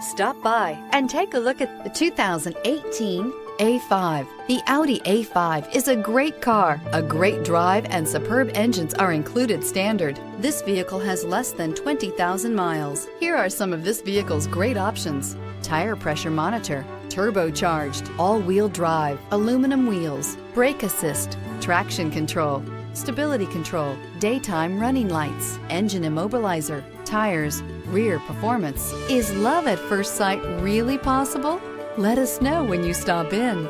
Stop by and take a look at the 2018 A5. The Audi A5 is a great car. A great drive and superb engines are included standard. This vehicle has less than 20,000 miles. Here are some of this vehicle's great options: tire pressure monitor, turbocharged, all-wheel drive, aluminum wheels, brake assist, traction control, stability control, daytime running lights, engine immobilizer, tires, rear performance. Is love at first sight really possible? Let us know when you stop in.